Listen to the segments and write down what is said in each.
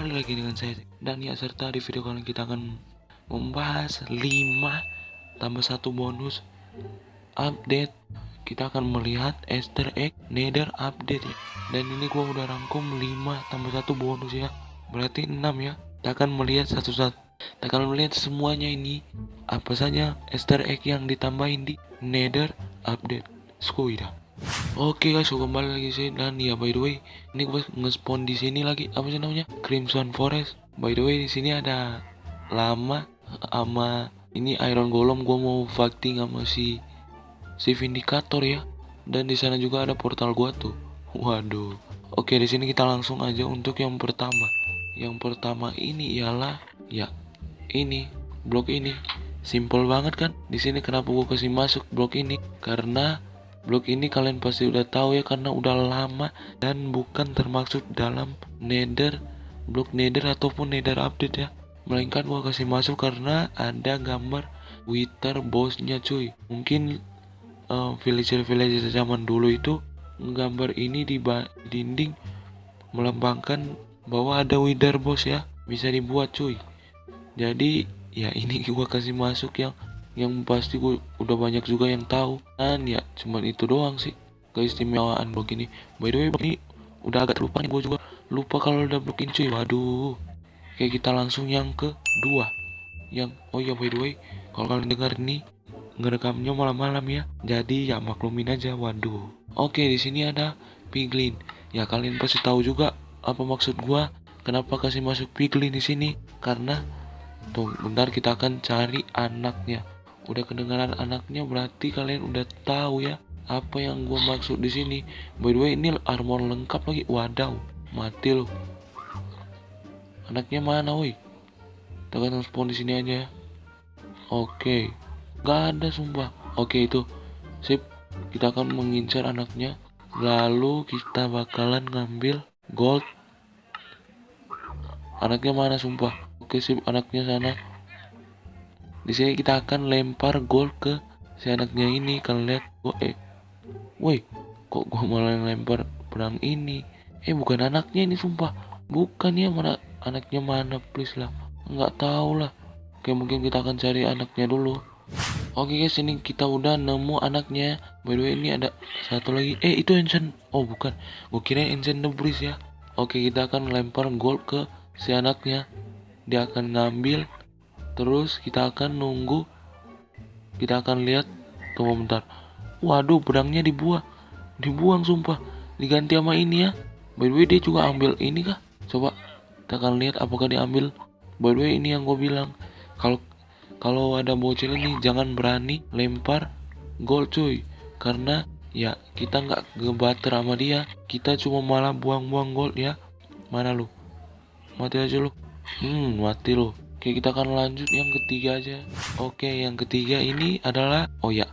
kembali lagi dengan saya dan ya, serta di video kali ini kita akan membahas 5 tambah 1 bonus update. Kita akan melihat Easter egg Nether update ya. Dan ini gua udah rangkum 5 tambah 1 bonus ya. Berarti 6 ya. Kita akan melihat satu-satu. Kita akan melihat semuanya ini apa saja Easter egg yang ditambahin di Nether update. Skuida. Oke guys, kembali lagi sih. Dan ya, by the way, ini gue nge-spawn di sini lagi, apa sih namanya, Crimson Forest. By the way, di sini ada lama sama ini Iron Golem. Gue mau fighting sama si Vindicator ya. Dan di sana juga ada portal gua tuh. Waduh. Oke, di sini kita langsung aja untuk yang pertama. Yang pertama ini ialah ya ini blok ini. Simple banget kan? Di sini kenapa gua kasih masuk blok ini? Karena blok ini kalian pasti udah tahu ya, karena udah lama dan bukan termasuk dalam Nether, blok Nether ataupun Nether update ya. Melainkan gua kasih masuk karena ada gambar Wither bossnya cuy. Mungkin villager zaman dulu itu gambar ini di dinding melambangkan bahwa ada Wither boss ya. Bisa dibuat cuy. Jadi ya ini gua kasih masuk yang pasti gue udah banyak juga yang tahu, dan ya cuman itu doang sih keistimewaan blok ini. By the way, blok ini udah agak lupa nih, gue juga lupa kalau udah blok ini cuy. Waduh. Oke, kita langsung yang kedua. Oh ya, by the way, kalau kalian dengar nih ngerekamnya malam-malam ya, jadi ya maklumin aja. Waduh. Oke, di sini ada piglin. Ya kalian pasti tahu juga apa maksud gua kenapa kasih masuk piglin di sini, karena tuh bentar kita akan cari anaknya. Udah kedengaran anaknya, berarti kalian udah tahu ya apa yang gua maksud di sini. By the way, ini armor lengkap lagi. Wadaw, mati loh. Anaknya mana woi? Kita akan spawn di sini aja. Oke. Gak ada sumpah. Oke, itu sip. Kita akan mengincar anaknya, lalu kita bakalan ngambil gold. Anaknya mana sumpah? Oke sip, anaknya sana. Di sini kita akan lempar gold ke si anaknya ini. Kalian lihat, woi, kok gua malah lempar pedang ini? Bukan anaknya ini sumpah. Bukan ya, mana anaknya mana, please lah. Nggak tahu lah. Oke, mungkin kita akan cari anaknya dulu. Oke guys, ini kita udah nemu anaknya. By the way, ini ada satu lagi. Itu ancient. Oh bukan, gua kira ancient the breeze ya. Oke, kita akan lempar gold ke si anaknya. Dia akan ngambil. Terus kita akan nunggu. Kita akan lihat. Tunggu bentar. Waduh, pedangnya dibuang sumpah. Diganti sama ini ya. By the way, dia juga ambil ini kah? Coba kita akan lihat apakah diambil. By the way, ini yang gue bilang, kalau ada bocil ini jangan berani lempar gold cuy, karena ya kita nggak ngebater sama dia, kita cuma malah buang-buang gold ya. Mana lu? Mati aja lu. Mati lu. Oke, kita akan lanjut yang ketiga aja. Oke, yang ketiga ini adalah, oh ya,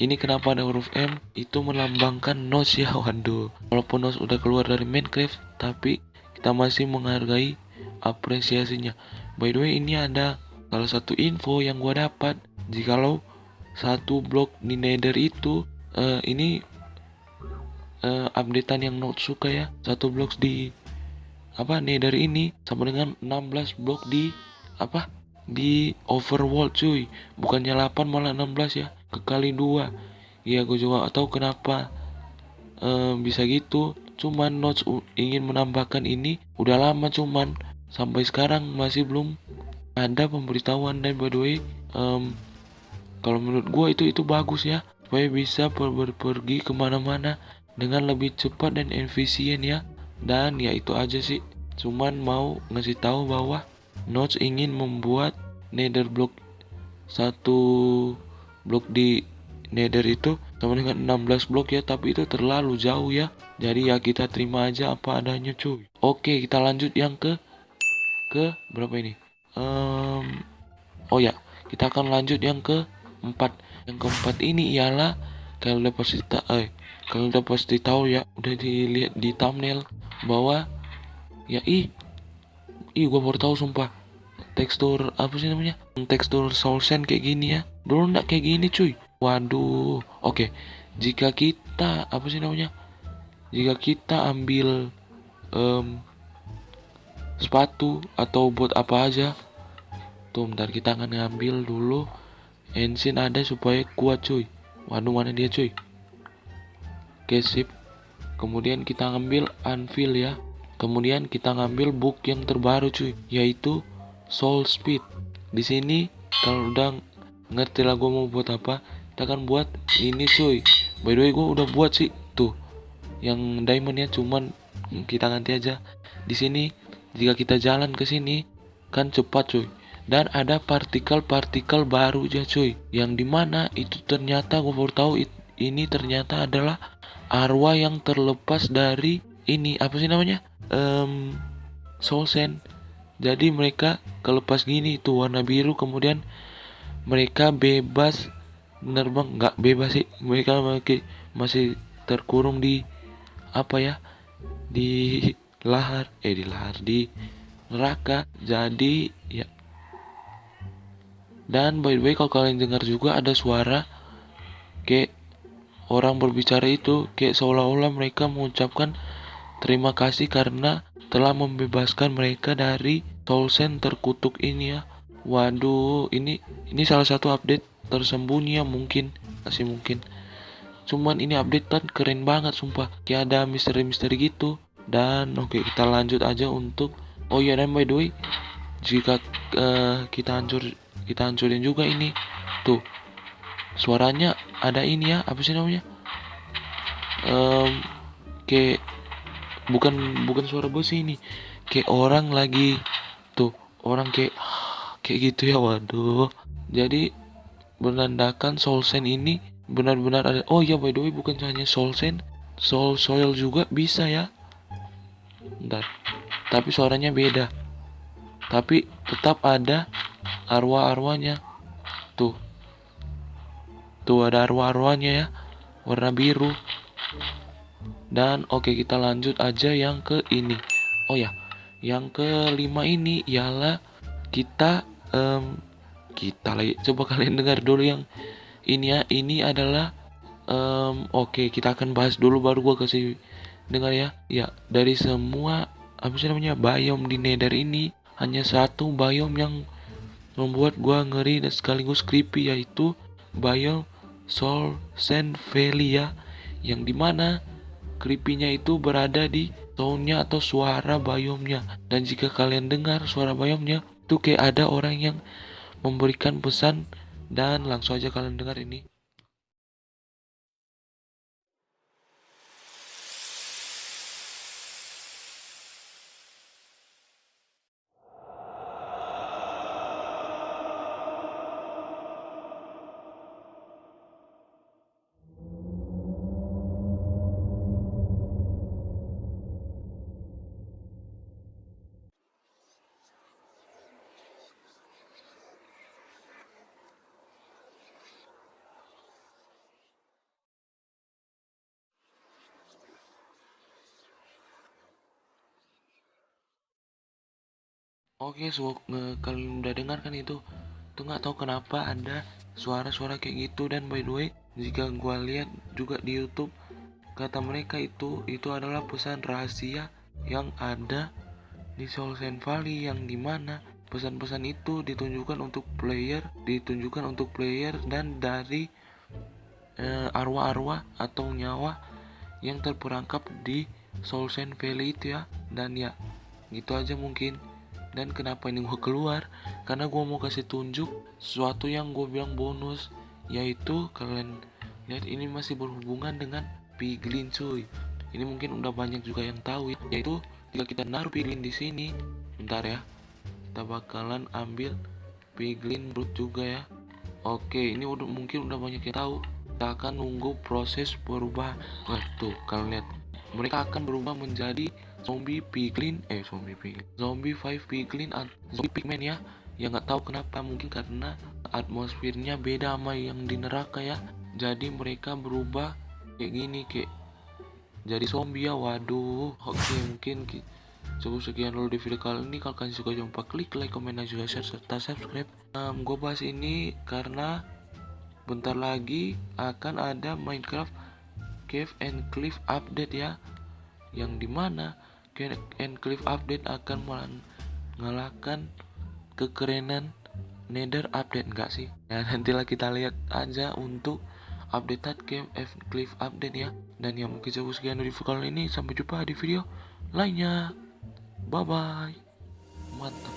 ini kenapa ada huruf M? Itu melambangkan notch ya. Waduh, walaupun notch udah keluar dari Minecraft, tapi kita masih menghargai apresiasinya. By the way, ini ada salah satu info yang gua dapat, jikalau satu blok di Nether itu ini updatean yang not suka ya. Satu blok di Nether ini sama dengan 16 blok di overworld cuy. Bukannya 8 malah 16 ya, kekali 2. Ya gue juga gak tahu kenapa bisa gitu. Cuman Notch ingin menambahkan ini udah lama, cuman sampai sekarang masih belum ada pemberitahuan. Dan by the way, kalau menurut gue itu bagus ya, supaya bisa pergi kemana-mana dengan lebih cepat dan efisien ya. Dan ya itu aja sih, cuman mau ngasih tahu bahwa Notch ingin membuat Nether block, satu blok di Nether itu sama dengan 16 blok ya, tapi itu terlalu jauh ya. Jadi ya kita terima aja apa adanya cuy. Oke, kita lanjut yang ke berapa ini? Oh ya, kita akan lanjut yang keempat. Yang keempat ini ialah, kalian udah pasti tahu ya, udah dilihat di thumbnail bahwa ya gua baru tahu sumpah, tekstur apa sih namanya, tekstur soul sand kayak gini ya. Dulu nggak kayak gini cuy. Waduh. Oke, jika kita jika kita ambil sepatu atau buat apa aja. Tuh bentar, kita akan ngambil dulu engine ada supaya kuat cuy. Waduh, mana dia cuy? Oke sip. Kemudian kita ngambil anvil ya. Kemudian kita ngambil book yang terbaru cuy, yaitu Soul Speed. Di sini kalau udah ngerti lah gue mau buat apa, kita akan buat ini cuy. By the way gue udah buat sih tuh yang diamondnya, cuman kita ganti aja. Di sini jika kita jalan ke sini kan cepat cuy. Dan ada partikel-partikel baru aja cuy, yang dimana itu ternyata gue baru tahu ini ternyata adalah arwah yang terlepas dari ini apa sih namanya, Soul Sand. Jadi mereka kelepas gini tuh warna biru, kemudian mereka bebas menerbang, nggak bebas sih, mereka masih terkurung di apa ya, di di neraka. Jadi ya, dan by the way kalau kalian dengar juga ada suara kayak orang berbicara itu, kayak seolah-olah mereka mengucapkan terima kasih karena telah membebaskan mereka dari Soul Sand terkutuk ini ya. Waduh, ini salah satu update tersembunyi ya, mungkin masih mungkin. Cuman ini update kan keren banget sumpah, kayak ada misteri-misteri gitu. Dan oke, kita lanjut aja untuk, oh ya, dan by the way jika kita hancurin juga ini tuh, suaranya ada ini ya, apa sih namanya, kayak bukan suara bos ini, kayak orang lagi tuh, orang kayak gitu ya. Waduh, jadi menandakan Soul Sand ini benar-benar ada. Oh ya, by the way bukan hanya Soul Sand, Soul Soil juga bisa ya. Bentar, tapi suaranya beda, tapi tetap ada arwah-arwahnya. Tuh ada arwah-arwahnya ya, warna biru. Dan oke, kita lanjut aja yang ke ini. Oh ya, yang kelima ini ialah kita lagi coba kalian dengar dulu yang ini ya. Ini adalah oke, kita akan bahas dulu baru gua kasih dengar ya. Ya, dari semua apa sih namanya biome di Nether ini, hanya satu biome yang membuat gua ngeri dan sekaligus creepy, yaitu biome Soul Sand Valley ya, yang dimana creepy-nya itu berada di soundnya atau suara biomnya. Dan jika kalian dengar suara biomnya itu kayak ada orang yang memberikan pesan, dan langsung aja kalian dengar ini. Oke, kalian udah dengar kan itu? Tuh nggak tahu kenapa ada suara-suara kayak gitu. Dan by the way, jika gua lihat juga di YouTube, kata mereka itu adalah pesan rahasia yang ada di Soul Sand Valley, yang dimana pesan-pesan itu ditunjukkan untuk player dan dari arwah-arwah atau nyawa yang terperangkap di Soul Sand Valley itu ya. Dan ya gitu aja mungkin. Dan kenapa ini gue keluar, karena gue mau kasih tunjuk sesuatu yang gue bilang bonus, yaitu kalian lihat ini masih berhubungan dengan piglin cuy. Ini mungkin udah banyak juga yang tahu ya, yaitu jika kita naruh piglin di sini, bentar ya, kita bakalan ambil piglin brut juga ya. Oke, ini mungkin udah banyak yang tahu. Kita akan nunggu proses berubah. Nah, tuh kalian lihat, mereka akan berubah menjadi zombie 5 piglin atau zombie pigman ya. Ya nggak tahu kenapa, mungkin karena atmosfernya beda sama yang di neraka ya. Jadi mereka berubah kayak gini, kayak jadi zombie ya. Waduh. Oke, mungkin cukup sekian dulu di video kali ini. Kalau kalian suka, jangan lupa klik like, komen, dan juga share serta subscribe. Gue bahas ini karena bentar lagi akan ada Minecraft Cave and Cliff update ya, yang dimana Cave and Cliff update akan mengalahkan kekerenan Nether update enggak sih? Ya nantilah kita lihat aja untuk update Cliff update ya. Dan yang mungkin sekian dari video kali ini, sampai jumpa di video lainnya. Bye bye. Mantap.